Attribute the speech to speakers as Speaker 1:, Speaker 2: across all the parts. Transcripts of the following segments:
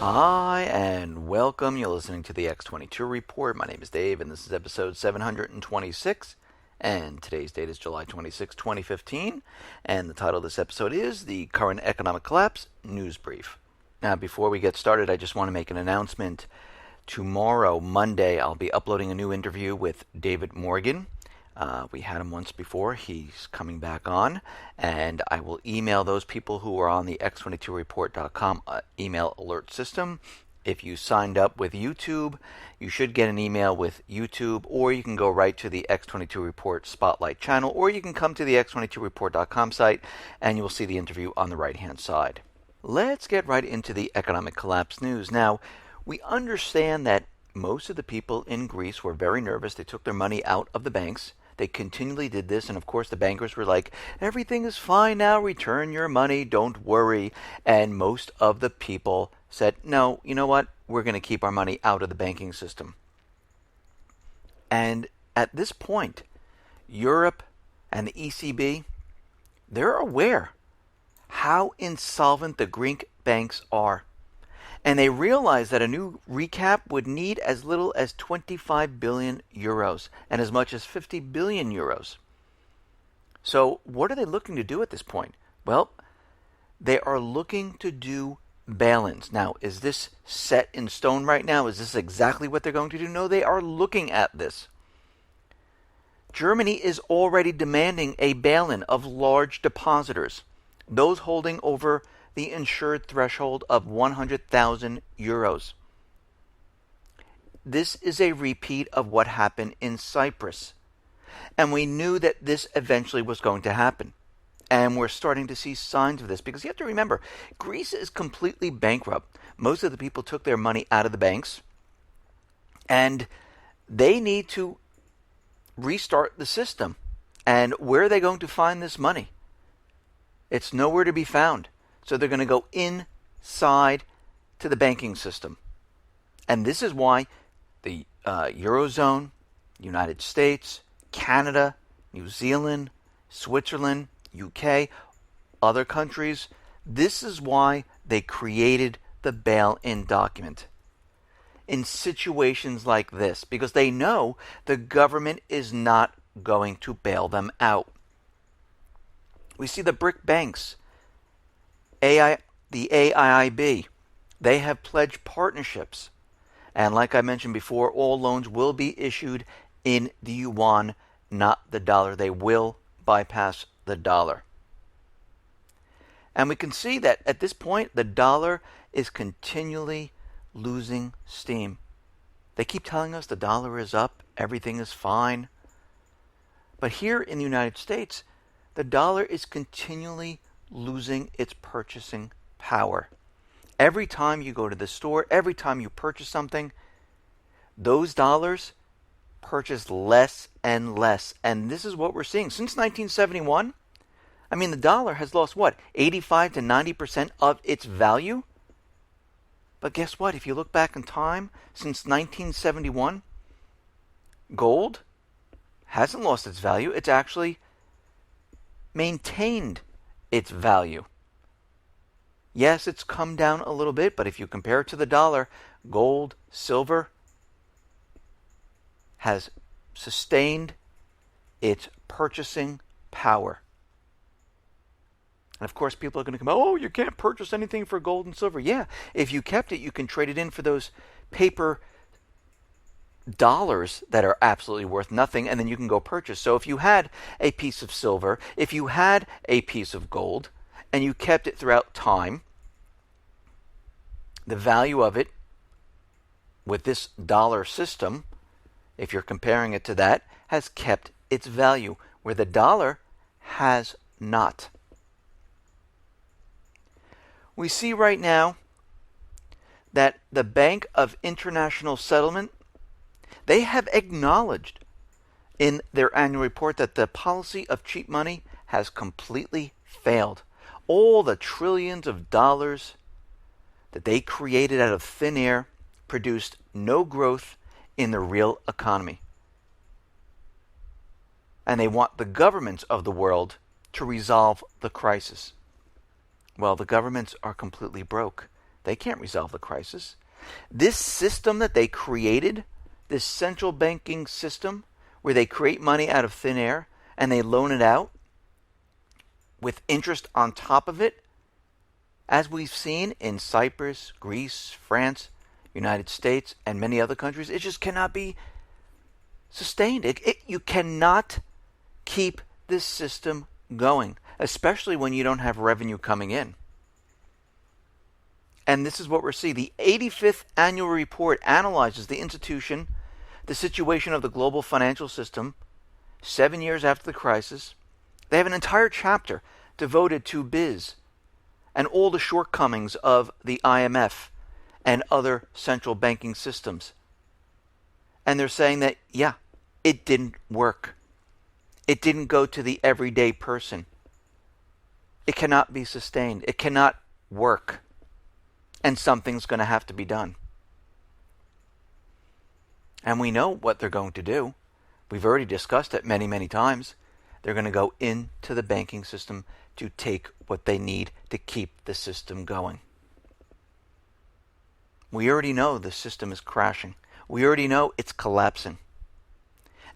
Speaker 1: Hi, and welcome. You're listening to the X22 Report. My name is Dave, and this is episode 726. And today's date is July 26, 2015. And the title of this episode is The Current Economic Collapse News Brief. Now, before we get started, I just want to make an announcement. Tomorrow, Monday, I'll be uploading a new interview with David Morgan. We had him once before. He's coming back on, and I will email those people who are on the X22Report.com email alert system. If you signed up with YouTube, you should get an email with YouTube, or you can go right to the X22 Report Spotlight channel, or you can come to the X22Report.com site, and you will see the interview on the right-hand side. Let's get right into the economic collapse news. Now, we understand that most of the people in Greece were very nervous. They took their money out of the banks. They continually did this, and of course the bankers were like, everything is fine now, return your money, don't worry. And most of the people said, no, you know what, we're going to keep our money out of the banking system. And at this point, Europe and the ECB, they're aware how insolvent the Greek banks are. And they realized that a new recap would need as little as 25 billion euros and as much as 50 billion euros. So what are they looking to do at this point? Well, they are looking to do bail-ins. Now, is this set in stone right now? Is this exactly what they're going to do? No, they are looking at this. Germany is already demanding a bail-in of large depositors, those holding over the insured threshold of 100,000 euros. This is a repeat of what happened in Cyprus. And we knew that this eventually was going to happen. And we're starting to see signs of this because you have to remember, Greece is completely bankrupt. Most of the people took their money out of the banks, and they need to restart the system. And where are they going to find this money? It's nowhere to be found. So they're going to go inside to the banking system. And this is why the Eurozone, United States, Canada, New Zealand, Switzerland, UK, other countries, this is why they created the bail-in document. In situations like this, because they know the government is not going to bail them out. We see the BRIC banks, the AIIB, they have pledged partnerships. And like I mentioned before, all loans will be issued in the yuan, not the dollar. They will bypass the dollar. And we can see that at this point, the dollar is continually losing steam. They keep telling us the dollar is up, everything is fine. But here in the United States, the dollar is continually losing its purchasing power. Every time you go to the store, every time you purchase something, those dollars purchase less and less. And this is what we're seeing. Since 1971, I mean, the dollar has lost what? 85 to 90% of its value? But guess what? If you look back in time, since 1971, gold hasn't lost its value. It's actually maintained its value. Yes, it's come down a little bit, but if you compare it to the dollar, gold, silver has sustained its purchasing power. And of course, people are going to come, oh, you can't purchase anything for gold and silver. Yeah, if you kept it, you can trade it in for those paper dollars that are absolutely worth nothing, and then you can go purchase. So if you had a piece of silver, if you had a piece of gold, and you kept it throughout time, the value of it with this dollar system, if you're comparing it to that, has kept its value, where the dollar has not. We see right now that the Bank of International Settlement, they have acknowledged in their annual report that the policy of cheap money has completely failed. All the trillions of dollars that they created out of thin air produced no growth in the real economy. And they want the governments of the world to resolve the crisis. Well, the governments are completely broke. They can't resolve the crisis. This system that they created, this central banking system, where they create money out of thin air and they loan it out with interest on top of it, as we've seen in Cyprus, Greece, France, United States, and many other countries, it just cannot be sustained. You cannot keep this system going, especially when you don't have revenue coming in. And this is what we're seeing. The 85th annual report analyzes the institution, the situation of the global financial system, 7 years after the crisis. They have an entire chapter devoted to biz and all the shortcomings of the IMF and other central banking systems. And they're saying that, yeah, it didn't work. It didn't go to the everyday person. It cannot be sustained. It cannot work. And something's going to have to be done. And we know what they're going to do. We've already discussed it many, many times. They're going to go into the banking system to take what they need to keep the system going. We already know the system is crashing. We already know it's collapsing.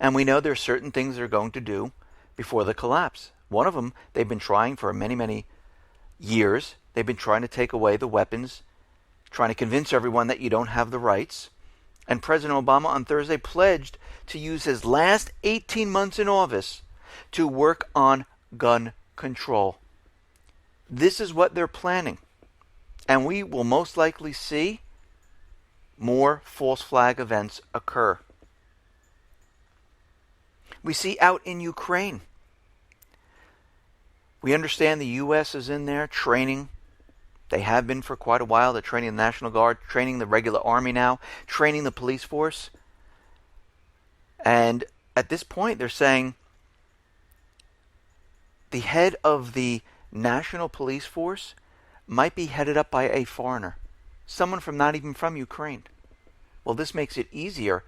Speaker 1: And we know there are certain things they're going to do before the collapse. One of them, they've been trying for many, many years. They've been trying to take away the weapons, trying to convince everyone that you don't have the rights. And President Obama on Thursday pledged to use his last 18 months in office to work on gun control. This is what they're planning. And we will most likely see more false flag events occur. We see out in Ukraine. We understand the U.S. is in there training. They have been for quite a while. They're training the National Guard, training the regular army now, training the police force. And at this point, they're saying the head of the National Police Force might be headed up by a foreigner, someone from not even from Ukraine. Well, this makes it easier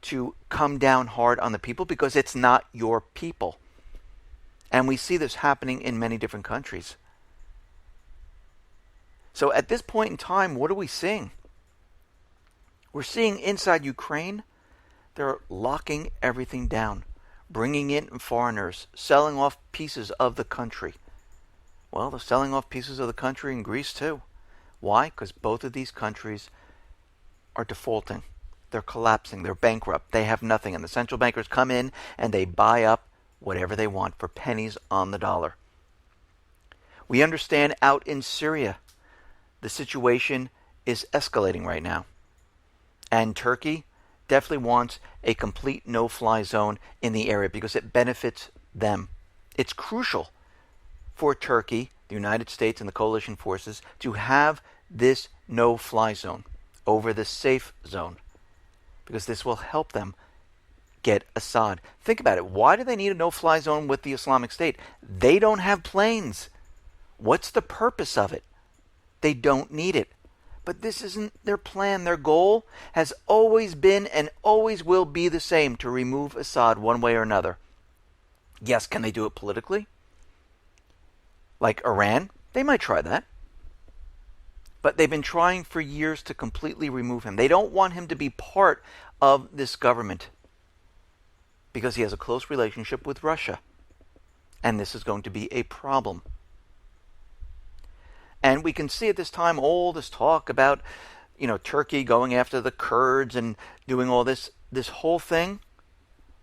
Speaker 1: to come down hard on the people because it's not your people. And we see this happening in many different countries. So at this point in time, what are we seeing? We're seeing inside Ukraine, they're locking everything down, bringing in foreigners, selling off pieces of the country. Well, they're selling off pieces of the country in Greece too. Why? Because both of these countries are defaulting. They're collapsing. They're bankrupt. They have nothing. And the central bankers come in and they buy up whatever they want for pennies on the dollar. We understand out in Syria, the situation is escalating right now. And Turkey definitely wants a complete no-fly zone in the area because it benefits them. It's crucial for Turkey, the United States, and the coalition forces to have this no-fly zone over the safe zone because this will help them get Assad. Think about it. Why do they need a no-fly zone with the Islamic State? They don't have planes. What's the purpose of it? They don't need it. But this isn't their plan. Their goal has always been and always will be the same, to remove Assad one way or another. Yes, can they do it politically? Like Iran? They might try that. But they've been trying for years to completely remove him. They don't want him to be part of this government because he has a close relationship with Russia. And this is going to be a problem. And we can see at this time all this talk about, Turkey going after the Kurds and doing all this. This whole thing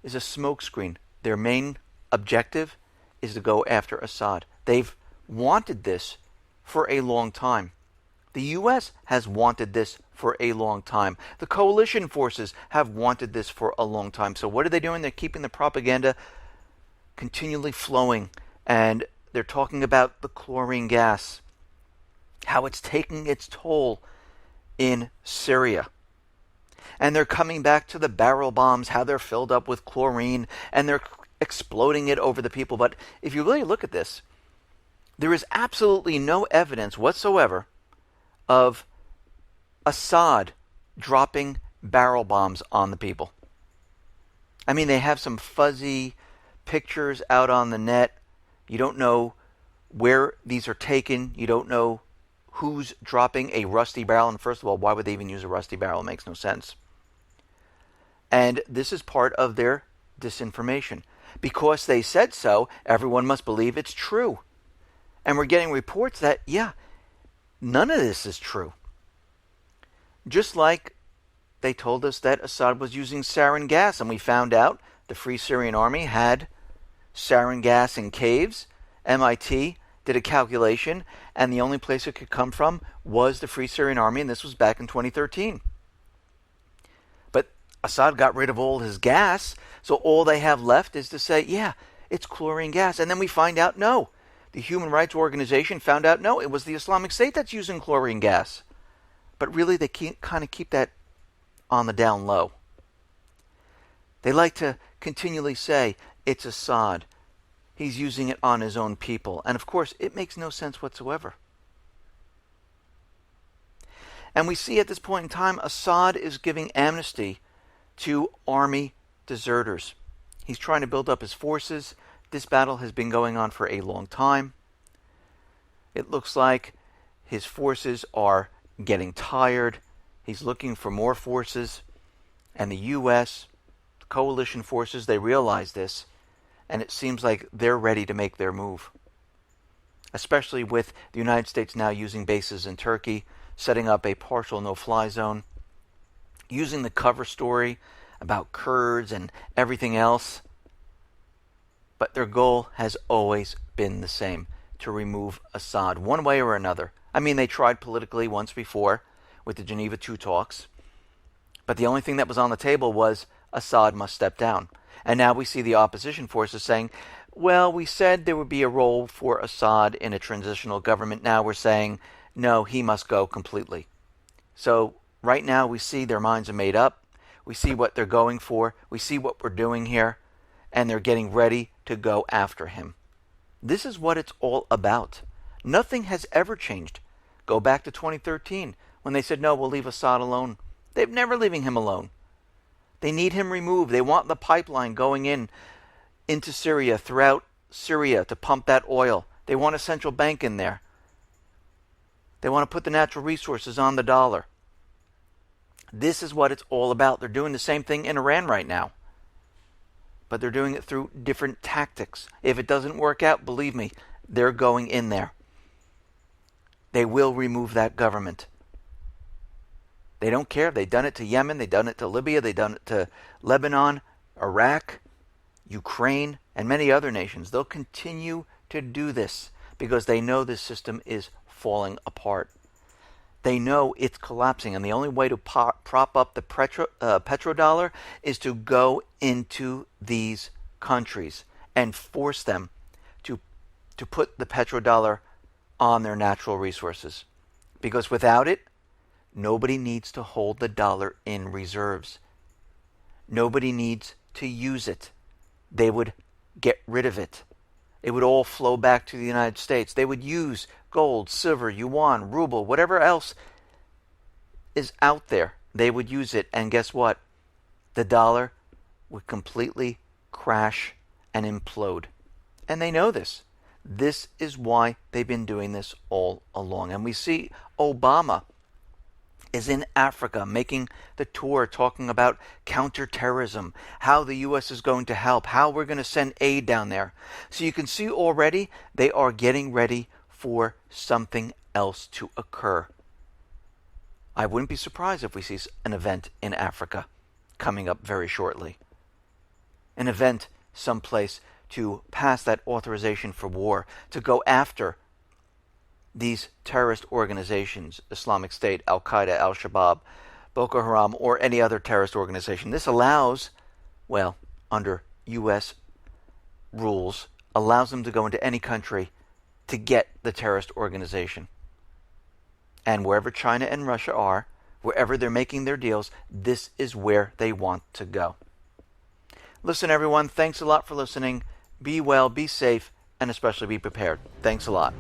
Speaker 1: is a smokescreen. Their main objective is to go after Assad. They've wanted this for a long time. The U.S. has wanted this for a long time. The coalition forces have wanted this for a long time. So what are they doing? They're keeping the propaganda continually flowing. And they're talking about the chlorine gas, how it's taking its toll in Syria. And they're coming back to the barrel bombs, how they're filled up with chlorine, and they're exploding it over the people. But if you really look at this, there is absolutely no evidence whatsoever of Assad dropping barrel bombs on the people. I mean, they have some fuzzy pictures out on the net. You don't know where these are taken. You don't know who's dropping a rusty barrel. And first of all, why would they even use a rusty barrel? It makes no sense. And this is part of their disinformation. Because they said so, everyone must believe it's true. And we're getting reports that, yeah, none of this is true. Just like they told us that Assad was using sarin gas, and we found out the Free Syrian Army had sarin gas in caves. MIT did a calculation, and the only place it could come from was the Free Syrian Army, and this was back in 2013. But Assad got rid of all his gas, so all they have left is to say, yeah, it's chlorine gas. And then we find out, no. The Human Rights Organization found out, no, it was the Islamic State that's using chlorine gas. But really, they kind of keep that on the down low. They like to continually say, it's Assad. He's using it on his own people. And of course, it makes no sense whatsoever. And we see at this point in time, Assad is giving amnesty to army deserters. He's trying to build up his forces. This battle has been going on for a long time. It looks like his forces are getting tired. He's looking for more forces. And the U.S., coalition forces, they realize this. And it seems like they're ready to make their move. Especially with the United States now using bases in Turkey, setting up a partial no-fly zone, using the cover story about Kurds and everything else. But their goal has always been the same, to remove Assad one way or another. I mean, they tried politically once before with the Geneva II talks. But the only thing that was on the table was Assad must step down. And now we see the opposition forces saying, well, we said there would be a role for Assad in a transitional government. Now we're saying, no, he must go completely. So right now we see their minds are made up. We see what they're going for. We see what we're doing here. And they're getting ready to go after him. This is what it's all about. Nothing has ever changed. Go back to 2013 when they said, no, we'll leave Assad alone. They're never leaving him alone. They need him removed. They want the pipeline going into Syria, throughout Syria, to pump that oil. They want a central bank in there. They want to put the natural resources on the dollar. This is what it's all about. They're doing the same thing in Iran right now. But they're doing it through different tactics. If it doesn't work out, believe me, they're going in there. They will remove that government. They don't care. They've done it to Yemen. They've done it to Libya. They've done it to Lebanon, Iraq, Ukraine, and many other nations. They'll continue to do this because they know this system is falling apart. They know it's collapsing, and the only way to prop up the petrodollar is to go into these countries and force them to put the petrodollar on their natural resources. Because without it, nobody needs to hold the dollar in reserves. Nobody needs to use it. They would get rid of it. It would all flow back to the United States. They would use gold, silver, yuan, ruble, whatever else is out there. They would use it. And guess what? The dollar would completely crash and implode. And they know this. This is why they've been doing this all along. And we see Obama is in Africa making the tour, talking about counterterrorism, how the U.S. is going to help, how we're going to send aid down there. So you can see already they are getting ready for something else to occur. I wouldn't be surprised if we see an event in Africa coming up very shortly. An event someplace to pass that authorization for war, to go after these terrorist organizations, Islamic State, Al-Qaeda, Al-Shabaab, Boko Haram, or any other terrorist organization. This allows, well, under U.S. rules, allows them to go into any country to get the terrorist organization. And wherever China and Russia are, wherever they're making their deals, this is where they want to go. Listen, everyone, thanks a lot for listening. Be well, be safe, and especially be prepared. Thanks a lot.